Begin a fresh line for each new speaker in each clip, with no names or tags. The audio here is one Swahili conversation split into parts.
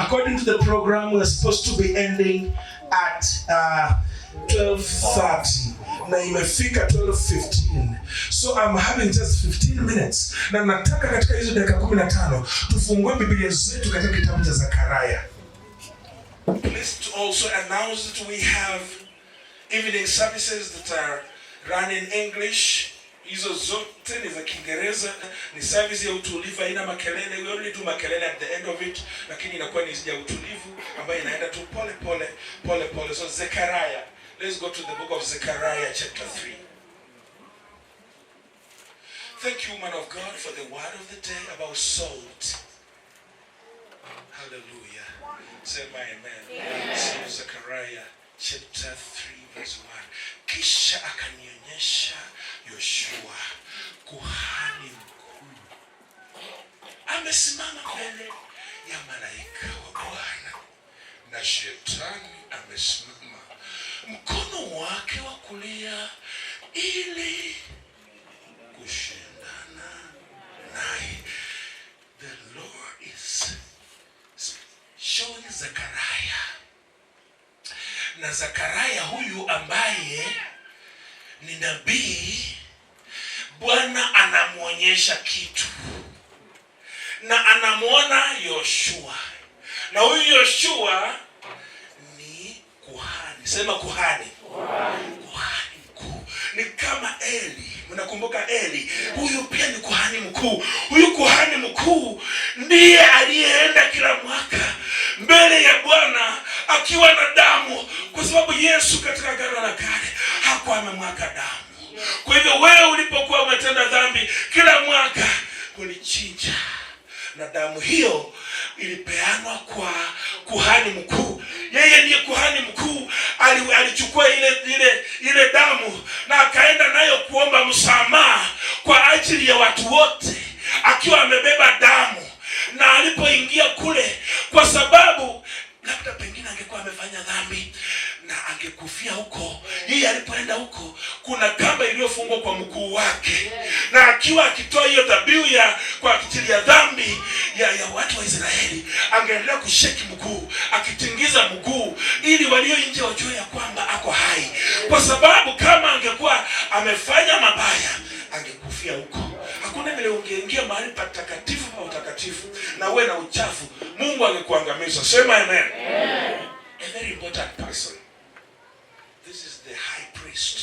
According to the program, we're supposed to be ending at 12:30. Na imefika 12:15. So I'm having just 15 minutes. Na nataka katika hizo dakika 15 tufungue Biblia zetu katika kitabu cha Zekaria. Please to also announce that we have evening services that are run in English. Hizo zote ni za Kiingereza, ni service ya utulivu, haina makelele. We only do makelele at the end of it, lakini inakuwa ni ya utulivu ambayo inaenda tu pole pole. So Zechariah, let's go to the book of Zechariah chapter 3. Thank you, man of God, for the word of the day about salt. Hallelujah. Say my amen. So Zechariah chapter 3 verse 1. Kisha akanionyesha Yoshua kuhani mkuu amesimama mbele ya malaika wa Bwana, na shetani amesimama mkono wake wa kulia ili kushindana naye. The Lord is showing Zechariah, na Zechariah huyu ambaye ni nabii, Bwana anamuonyesha kitu na anamuona Yoshua, na huyu Yoshua ni kuhani. Sema kuhani. Kuhani mkuu. Ni kama Eli. Mnakumbuka Eli? Huyu pia ni kuhani mkuu. Huyu kuhani mkuu ndiye aliyeenda kila mwaka mbele ya Bwana akiwa na damu, kwa sababu Yesu katika Agano la Kale hakuwa amemwaga damu. Kwa hivyo wewe ulipokuwa umetenda dhambi, kila mwaka ulichinja, na damu hiyo ilipeanwa kwa kuhani mkuu. Yeye ndiye kuhani mkuu. Alichukua ile damu na akaenda nayo kuomba msamaha kwa ajili ya watu wote, akiwa amebeba damu. Na alipoingia kule, kwa sababu labda pengine angekuwa amefanya dhambi na angekufia huko, yeye alipoenda huko kuna kamba iliyofungwa kwa mguu wake, na akiwa akitoa hiyo dhabihu kwa ajili ya dhambi ya watu wa Israeli, angeendelea kusheki mguu, akitingiza mguu, ili walio nje wajue ya kwamba ako hai, kwa sababu kama angekuwa amefanya mabaya angekufia huko. Hakuna vile ungeingia mahali patakatifu pa utakatifu na uwe na uchafu, Mungu angekuangamiza. Sema amen. A very important person. This is the high priest.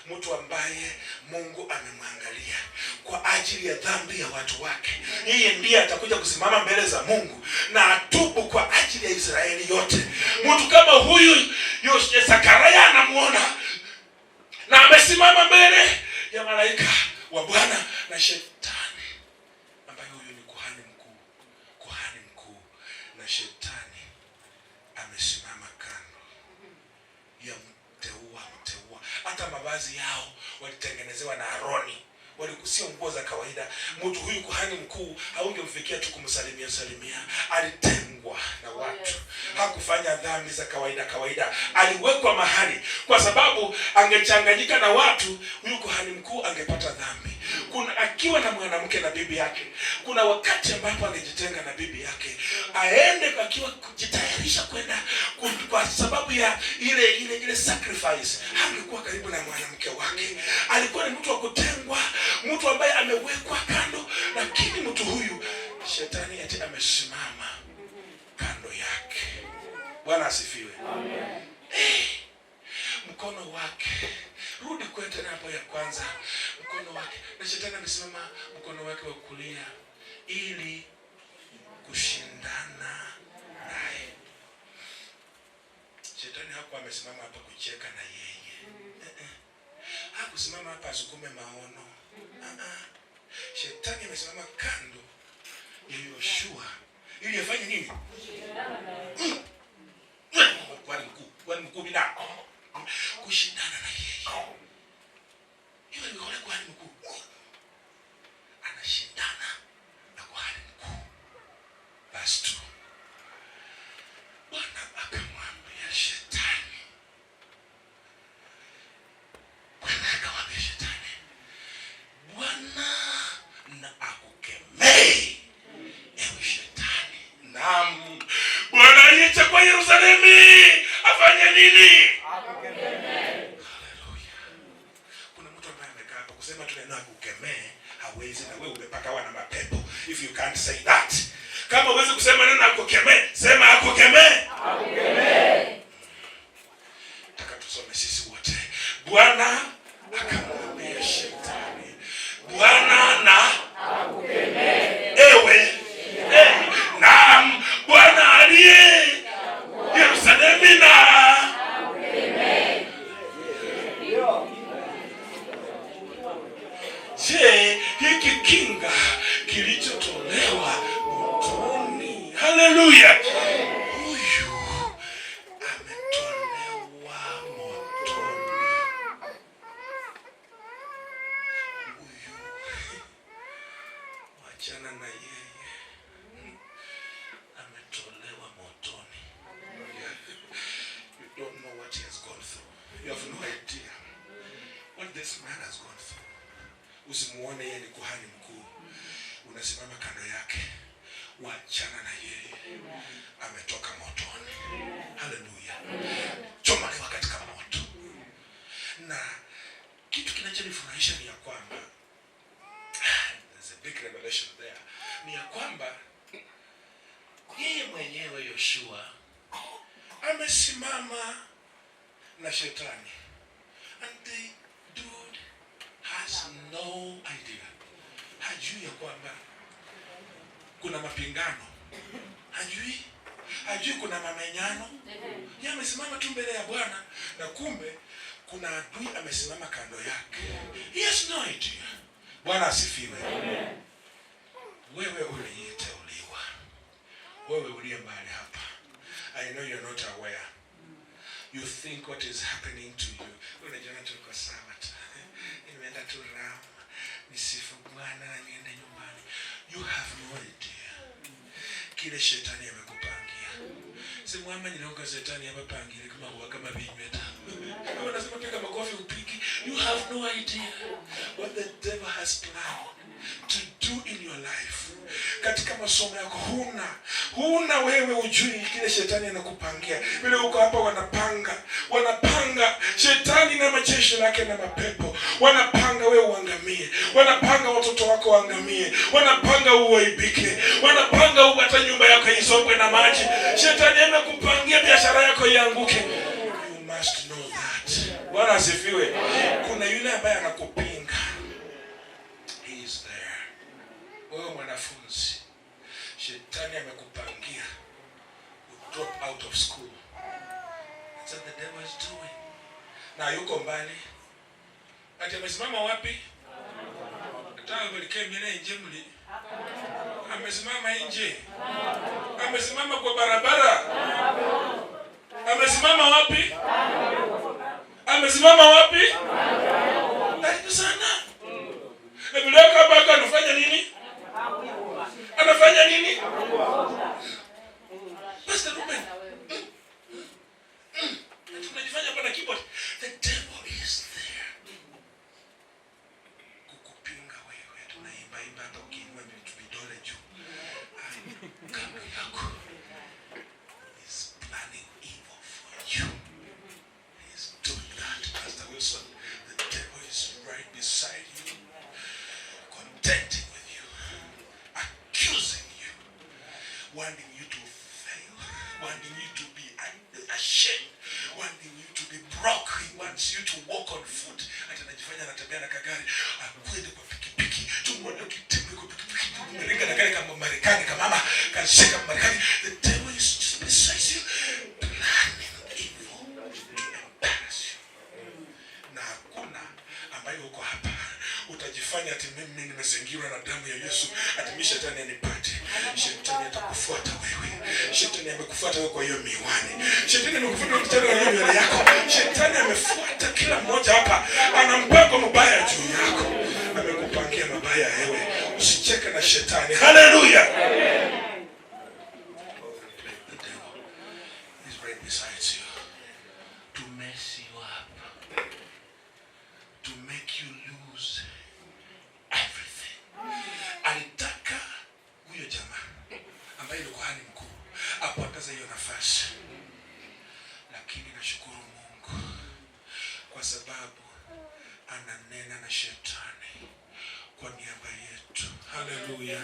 Mtu ambaye Mungu amemwangalia kwa ajili ya dhambi ya watu wake. Yeye ndiye atakuja kusimama mbele za Mungu na atubu kwa ajili ya Israeli yote. Mtu kama huyu Zechariah anamuona, na amesimama mbele ya malaika wa Bwana, na shetani ambaye huyu ni kuhani mkuu, na shetani amesimama kando ya mteua. Hata mavazi yao walitengenezewa na Aroni, walikusia nguo za kawaida. Mtu huyu kuhani mkuu haungemfikia tu kumsalimia, alitengwa na watu. Hakufanya dhambi za kawaida, aliwekwa mahali, kwa sababu angechanganyika na watu, huyu kuhani mkuu angepata dhambi. Akiwa na mwanamke na bibi yake, kuna wakati ambapo angejitenga na bibi yake, aende akiwa kujitayarisha kwenda, kwa sababu ya ile sacrifice. Angekuwa karibu na mwanamke wake. Alikuwa ni mtu wa kutengwa, mtu ambaye amewekwa kando. Lakini mtu huyu shetani eti amesimama kando yake. Bwana asifiwe. Amen. Mkono wake, rudi kwetu hapo ya kwanza. Mkono wake, na shetani amesimama mkono wake wa kulia ili kushindana naye. Shetani hakuwa amesimama hapa kucheka na yeye. Hakusimama hapa asukume maono. Shetani amesimama kando ya Yoshua ili afanye nini? Kwani mkuu bila kushindana na yeye. Hiyo ni kuhani mkuu anashindana na kuhani mkuu. Verse 2. Bwana akamwambia shetani, Bwana na akukemee ewe shetani. Naam, akija kwa Yerusalemu afanye nini? Kuna mtu ambaye amekaa hapa kusema tu neno akukemee hawezi, na wewe umepakawa na mapepo. If you can't say that, kama huwezi kusema neno akukemee, sema akukemee. Nataka tusome sisi wote. Bwana akamwambia Shetani, Bwana na akukemee. Ewe naam, Bwana aliye Yerusalemu na je, hiki kinga kilichotolewa motoni, haleluya, huyu ametolewa motoni. Huyu wachana na yeye, ametolewa motoni. You don't know what he has gone through. You have no idea what this man has gone through. Usimuone yeye ni kuhani mkuu, unasimama kando yake, wachana na yeye, ametoka motoni. Haleluya, chomolewa katika moto. Na kitu kinachonifurahisha ni ya kwamba there's a big revelation there, ni ya kwamba yeye mwenyewe Yoshua amesimama na Shetani, and the dude has no idea. Hajui ya kwamba kuna mapingano, hajui kuna mamenyano. Yeye amesimama tu mbele ya Bwana, na kumbe kuna adui amesimama kando yake. He has no idea. Bwana asifiwe. Wewe uliyeteuliwa, wewe uliye mahali hapa, I know you're not aware. You think what is happening to you, unajiona tu uko sawa tu, nimeenda tu Ram nisifu Bwana na niende nyumbani. You have no idea kile Shetani amekupangia. Simwama nilonga Shetani amepangia kama vinyweta. Wewe unasema piga makofi upiki. You have no idea what the devil has planned to do in your life. Katika masomo yako huna wewe ujui kile Shetani anakupangia. Vile uko hapa wanapanga Shetani na majeshi lake na mapepo. Wanapanga wewe uangamie. Wanapanga watoto wako waangamie. Wanapanga uaibike. Wanapanga hata nyumba yako isombwe na maji. Shetani amekupangia biashara yako ianguke. You must know that. Bwana asifiwe. Kuna yule ambaye anakupinga. He is there. Wewe mwanafunzi, Shetani amekupangia drop out of school. That's what the devil is doing. Na yuko mbali. Ati amesimama wapi? Nataka kuelekea mbele nje mli. Amesimama nje. Amesimama kwa barabara. Amesimama wapi? Amesimama wapi? Karibu sana. Ebileka baka anafanya nini? Anafanya nini? Pastor Ruben. Tunajifanya hapa na keyboard. The devil is there. Kukupinga wewe. Tunaimba hata ukiinua vidole juu. Kando yako. He's planning evil for you. He's doing that, Pastor Wilson. The devil is right beside you, contending with you, accusing you, wanting you to fail, wanting you to be ashamed, wanting you to be broke. He wants you to walk on foot. Hata anajifanya anatembea na kagari, akwende kwa pikipiki. Tumwone ukitembea kwa pikipiki, umelenga na gari kama Marekani, kama mama kanishika Marekani. The devil is just beside you, planning evil to embarrass you. Na hakuna ambaye uko hapa utajifanya ati mimi nimezingirwa na damu ya Yesu, ati Shetani anipate. Shetani atakufuata wewe. Shetani amekufuata wewe kwa hiyo miwani. Shetani amekufuata mtano wa hiyo nywele yako. Shetani amefuata kila mmoja hapa. Ana mpango mbaya juu yako. Amekupangia mabaya wewe. Usicheke na Shetani. Haleluya. The devil is right beside you to mess you up, to make you lose everything. Alitaka huyo jamaa ambaye ni kuhani mkuu apoteze hiyo nafasi, lakini nashukuru Mungu kwa sababu ananena na shetani kwa niaba yetu. Haleluya.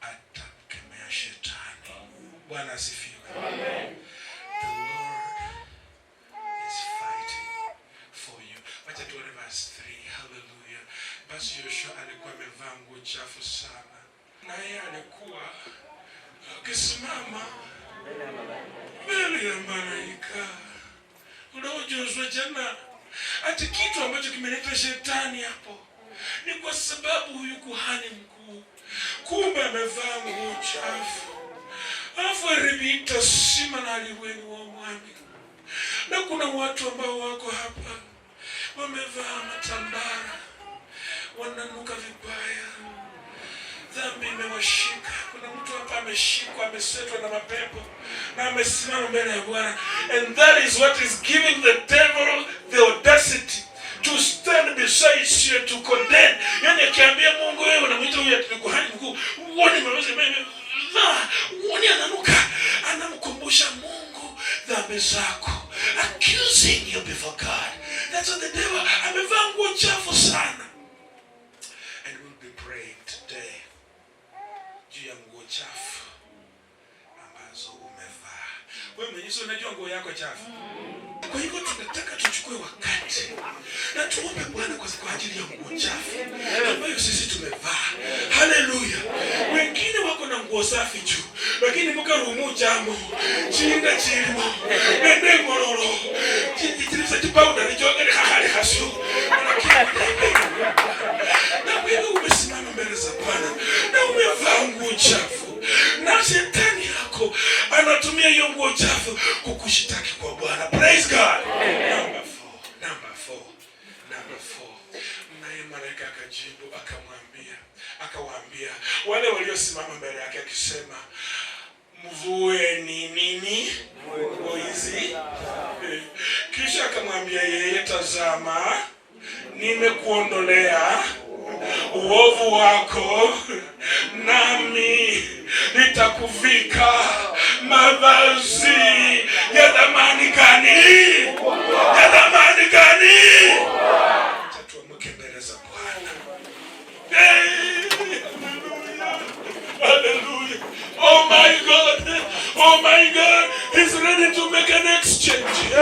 Atamkemea shetani. Bwana asifiwe. Amen. The Lord is fighting for you. Wacha tuone verse 3. Hallelujah. Basi Yoshua alikuwa amevaa nguo chafu sana, naye alikuwa akisimama mbele ya malaika. Unaojuzwa jana, ati kitu ambacho kimeleta shetani hapo ni kwa sababu huyu kuhani mkuu kumbe amevaa nguo chafu, alafu aribita sima na aliweni wa mwami. Na kuna watu ambao wako hapa wamevaa matambara, wananuka vibaya, dhambi imewashika. Kuna mtu hapa ameshikwa, amesetwa na mapepo na amesimama mbele ya Bwana. And that is what is giving the devil the audacity to stand beside you to condemn. Yani akiambia Mungu, wewe unamwita huyu ati kuhani mkuu, uone uone ananuka, anamkumbusha Mungu dhambi zako, accusing you before God. That's what the devil, amevaa nguo chafu sana. And we'll be praying today juu ya nguo chafu ambazo umevaa. Wewe mwenyewe unajua nguo yako chafu. Kwa hivyo tunataka tuchukue wakati na tuombe Bwana kwa ajili ya nguo chafu ambayo sisi tumevaa. Haleluya. Wengine wako na nguo safi juu, lakini mukarumu jambo chinda chilimo nende ngororo chitirisa chipauda nichogere hahali hasu. Na wewe umesimama mbele za Bwana na umevaa nguo chafu, na shetani yako anatumia hiyo nguo chafu kukushitaki kwa Bwana. Praise God. Number four. Naye malaika akajibu akawaambia wale waliosimama mbele yake akisema, mvue nini nguo hizi? Kisha akamwambia yeye, tazama, nimekuondolea uovu wako, nami nitakuvika mavazi ya thamani gani? Ya thamani gani? Tuamke mbele za Bwana. Hallelujah. Oh my God. Oh my God. He's ready to make an exchange.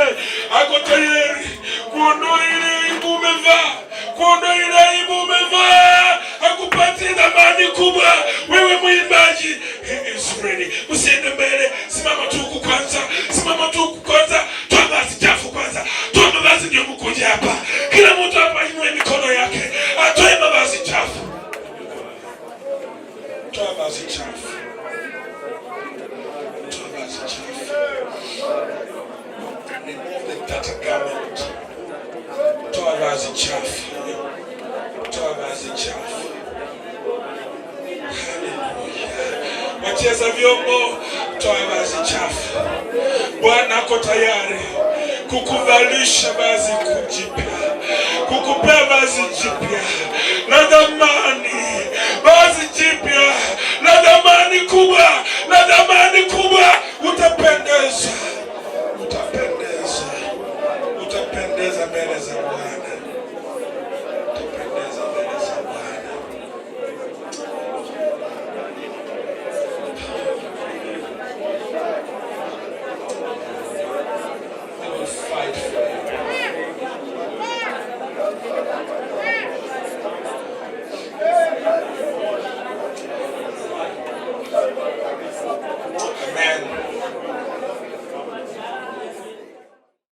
Ako tayari kuondoa ile aibu umevaa. Kuondoa ile aibu umevaa. Akupatie thamani kubwa. Wewe mwimbaji, he is ready. Usiende mbele. Simama tu huku kwanza. Toa vazi chafu kwanza. Toa mavazi ndio mkuje hapa. Kila mtu hapa inue mikono yake. Atoe mavazi chafu. Toa vazi chafu. Remove the dirty garment. Toa vazi chafu. Hallelujah. Wacheza vyombo, toa vazi chafu. Bwana ako tayari kukuvalisha vazi jipya, kukupea vazi jipya la thamani, vazi jipya la thamani kubwa,